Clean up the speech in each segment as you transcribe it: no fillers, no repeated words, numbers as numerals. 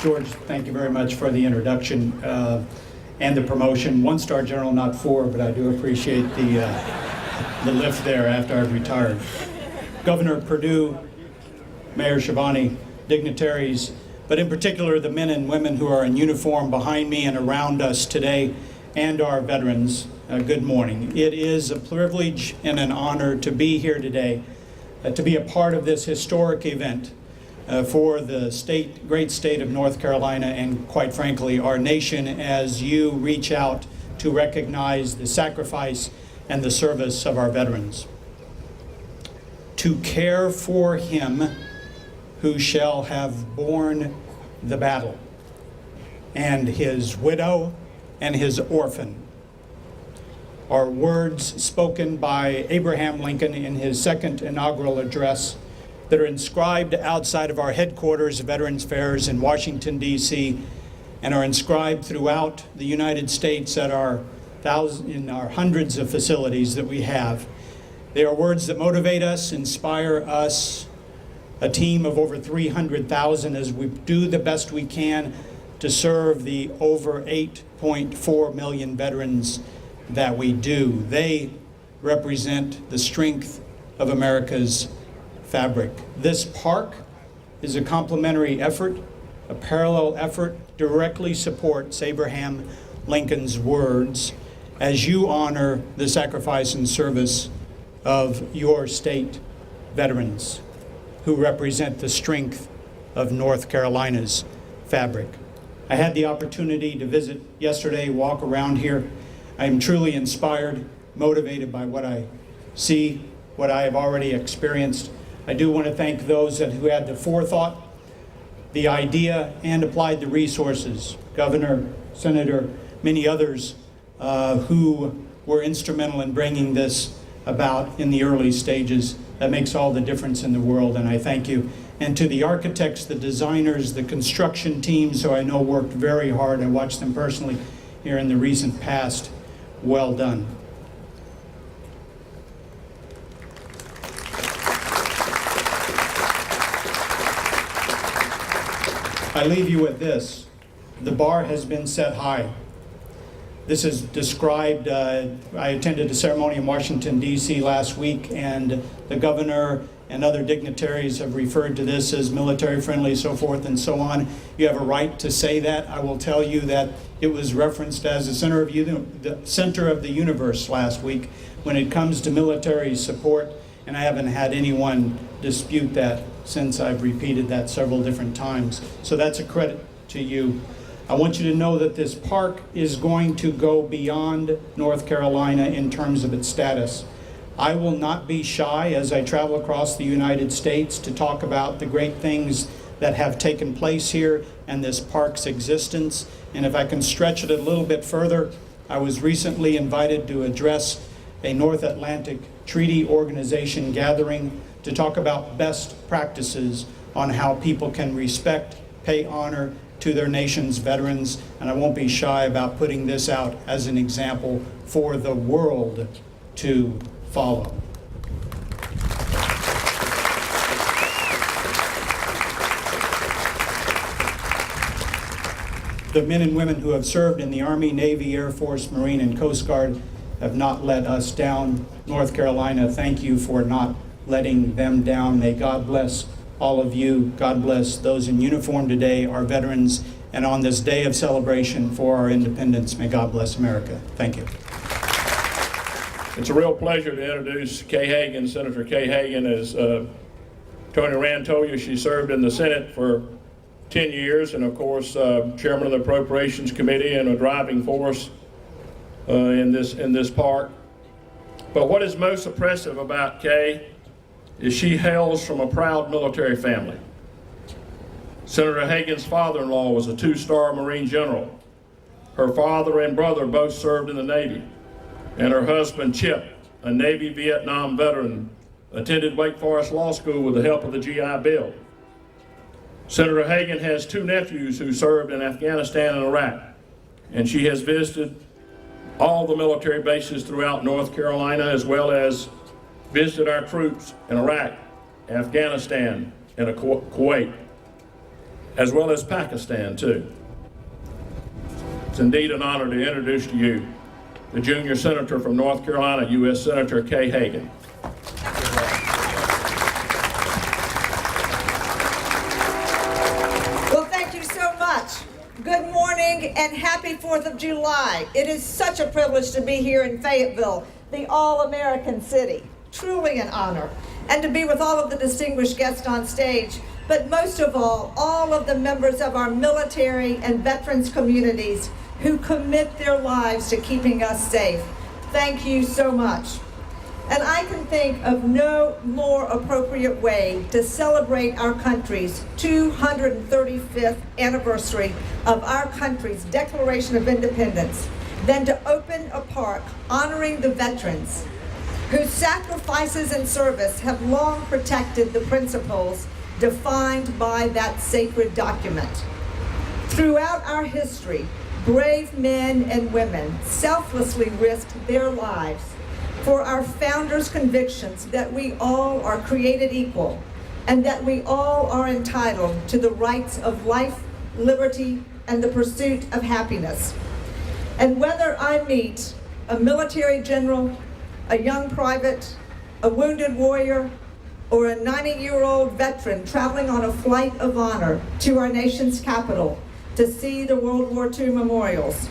George, thank you very much for the introduction and the promotion. One-star general, not 4, but I do appreciate the lift there after I've retired. Governor Perdue, Mayor Schiavone, dignitaries, but in particular the men and women who are in uniform behind me and around us today, and our veterans, good morning. It is a privilege and an honor to be here today, to be a part of this historic event for the great state of North Carolina, and quite frankly, our nation, as you reach out to recognize the sacrifice and the service of our veterans. To care for him who shall have borne the battle, and his widow and his orphan, are words spoken by Abraham Lincoln in his second inaugural address that are inscribed outside of our headquarters, Veterans Affairs in Washington, D.C., and are inscribed throughout the United States at in our hundreds of facilities that we have. They are words that motivate us, inspire us, a team of over 300,000 as we do the best we can to serve the over 8.4 million veterans that we do. They represent the strength of America's fabric. This park is a complementary effort, a parallel effort, directly supports Abraham Lincoln's words as you honor the sacrifice and service of your state veterans who represent the strength of North Carolina's fabric. I had the opportunity to visit yesterday, walk around here. I am truly inspired, motivated by what I see, what I have already experienced. I do want to thank those who had the forethought, the idea, and applied the resources. Governor, Senator, many others who were instrumental in bringing this about in the early stages. That makes all the difference in the world, and I thank you. And to the architects, the designers, the construction teams who I know worked very hard. I watched them personally here in the recent past. Well done. I leave you with this. The bar has been set high. This is described, I attended a ceremony in Washington, D.C. last week, and the governor and other dignitaries have referred to this as military friendly, so forth and so on. You have a right to say that. I will tell you that it was referenced as the center of the universe last week when it comes to military support, and I haven't had anyone dispute that since I've repeated that several different times. So that's a credit to you. I want you to know that this park is going to go beyond North Carolina in terms of its status. I will not be shy as I travel across the United States to talk about the great things that have taken place here and this park's existence. And if I can stretch it a little bit further, I was recently invited to address a North Atlantic Treaty Organization gathering to talk about best practices on how people can respect, pay honor to their nation's veterans, and I won't be shy about putting this out as an example for the world to follow. The men and women who have served in the Army, Navy, Air Force, Marine, and Coast Guard have not let us down. North Carolina, thank you for not letting them down. May God bless all of you. God bless those in uniform today, our veterans, and on this day of celebration for our independence, may God bless America. Thank you. It's a real pleasure to introduce Kay Hagan, Senator Kay Hagan. As Tony Rand told you, she served in the Senate for 10 years, and of course, chairman of the Appropriations Committee and a driving force in this park. But what is most impressive about Kay is she hails from a proud military family. Senator Hagan's father-in-law was a 2-star Marine general. Her father and brother both served in the Navy, and her husband, Chip, a Navy Vietnam veteran, attended Wake Forest Law School with the help of the GI Bill. Senator Hagan has 2 nephews who served in Afghanistan and Iraq, and she has visited all the military bases throughout North Carolina, as well as visited our troops in Iraq, Afghanistan, and Kuwait. as well as Pakistan, too. It's indeed an honor to introduce to you the junior senator from North Carolina, U.S. Senator Kay Hagan. Well, thank you so much. Good morning and happy 4th of July. It is such a privilege to be here in Fayetteville, the all-American city. Truly an honor. And to be with all of the distinguished guests on stage, but most of all of the members of our military and veterans communities who commit their lives to keeping us safe. Thank you so much. And I can think of no more appropriate way to celebrate our country's 235th anniversary of our country's Declaration of Independence than to open a park honoring the veterans whose sacrifices and service have long protected the principles defined by that sacred document. Throughout our history, brave men and women selflessly risked their lives for our founders' convictions that we all are created equal and that we all are entitled to the rights of life, liberty, and the pursuit of happiness. And whether I meet a military general, a young private, a wounded warrior, or a 90-year-old veteran traveling on a flight of honor to our nation's capital to see the World War II memorials,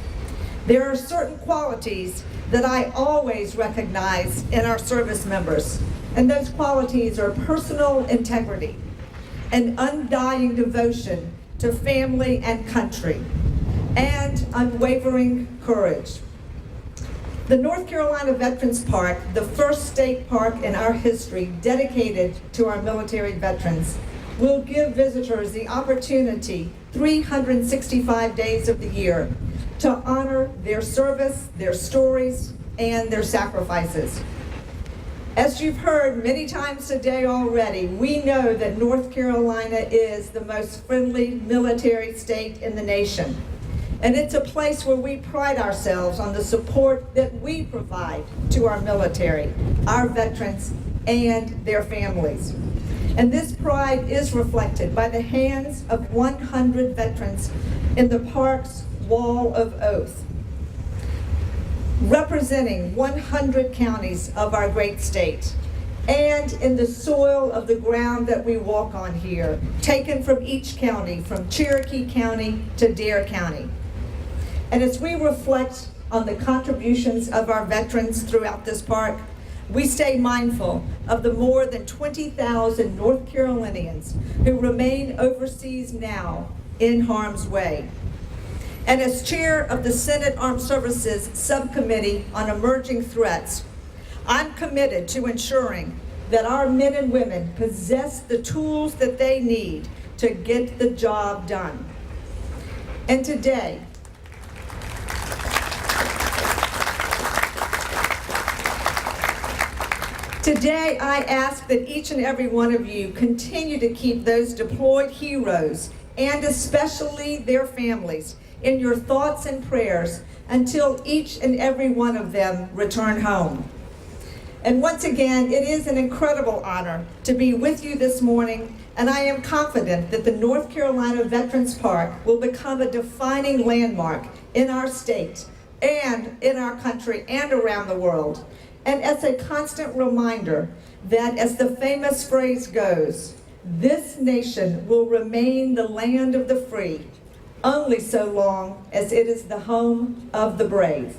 there are certain qualities that I always recognize in our service members. And those qualities are personal integrity and undying devotion to family and country, and unwavering courage. The North Carolina Veterans Park, the first state park in our history dedicated to our military veterans, will give visitors the opportunity 365 days of the year to honor their service, their stories, and their sacrifices. As you've heard many times today already, we know that North Carolina is the most friendly military state in the nation. And it's a place where we pride ourselves on the support that we provide to our military, our veterans, and their families. And this pride is reflected by the hands of 100 veterans in the park's Wall of Oath, representing 100 counties of our great state, and in the soil of the ground that we walk on here, taken from each county, from Cherokee County to Dare County. And as we reflect on the contributions of our veterans throughout this park, we stay mindful of the more than 20,000 North Carolinians who remain overseas now in harm's way. And as chair of the Senate Armed Services Subcommittee on Emerging Threats, I'm committed to ensuring that our men and women possess the tools that they need to get the job done. And today, I ask that each and every one of you continue to keep those deployed heroes, and especially their families, in your thoughts and prayers until each and every one of them return home. And once again, it is an incredible honor to be with you this morning, and I am confident that the North Carolina Veterans Park will become a defining landmark in our state and in our country and around the world. And as a constant reminder that, as the famous phrase goes, this nation will remain the land of the free only so long as it is the home of the brave.